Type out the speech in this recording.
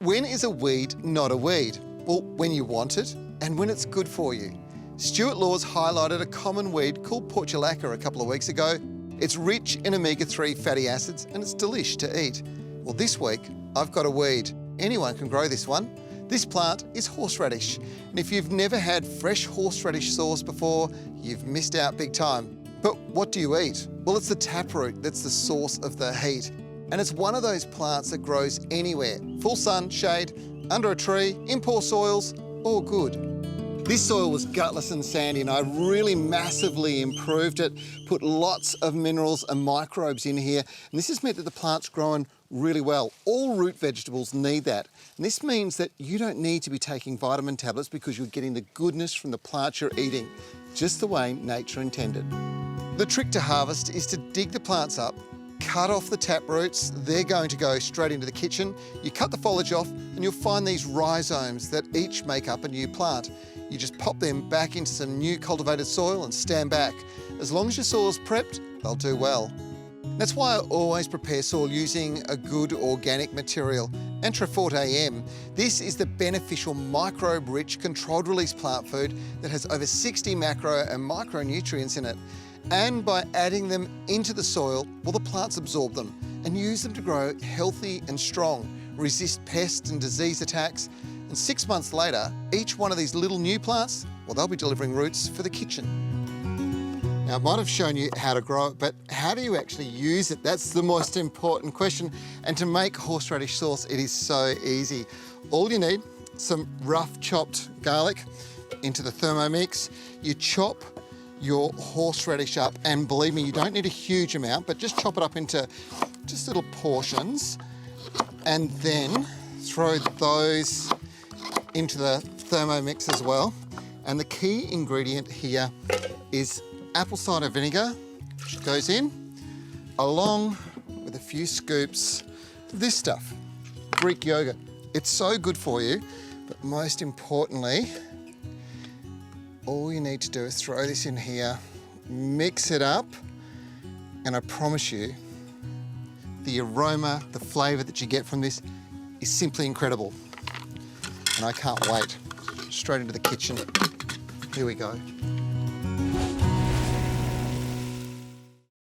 When is a weed not a weed? Well, when you want it and when it's good for you. Stuart Laws highlighted a common weed called portulaca a couple of weeks ago. It's rich in omega-3 fatty acids and it's delish to eat. Well, this week, I've got a weed. Anyone can grow this one. This plant is horseradish. And if you've never had fresh horseradish sauce before, you've missed out big time. But what do you eat? Well, it's the taproot that's the source of the heat. And it's one of those plants that grows anywhere. Full sun, shade, under a tree, in poor soils, all good. This soil was gutless and sandy and I really massively improved it, put lots of minerals and microbes in here, and this has meant that the plant's growing really well. All root vegetables need that. And this means that you don't need to be taking vitamin tablets because you're getting the goodness from the plant you're eating, just the way nature intended. The trick to harvest is to dig the plants up, cut off the tap roots, they're going to go straight into the kitchen. You cut the foliage off and you'll find these rhizomes that each make up a new plant. You just pop them back into some new cultivated soil and stand back. As long as your soil's prepped, they'll do well. That's why I always prepare soil using a good organic material, Antroforte AM. This is the beneficial microbe-rich controlled release plant food that has over 60 macro and micronutrients in it. And by adding them into the soil, well, the plants absorb them and use them to grow healthy and strong, resist pest and disease attacks. And 6 months later, each one of these little new plants, well, they'll be delivering roots for the kitchen. Now, I might have shown you how to grow it, but how do you actually use it? That's the most important question. And to make horseradish sauce, it is so easy. All you need, some rough chopped garlic into the Thermomix. You chop your horseradish up, and believe me, you don't need a huge amount, but just chop it up into just little portions, and then throw those into the Thermomix as well. And the key ingredient here is apple cider vinegar, which goes in, along with a few scoops of this stuff, Greek yogurt. It's so good for you, but most importantly, all you need to do is throw this in here, mix it up, and I promise you, the aroma, the flavour that you get from this is simply incredible. And I can't wait. Straight into the kitchen. Here we go.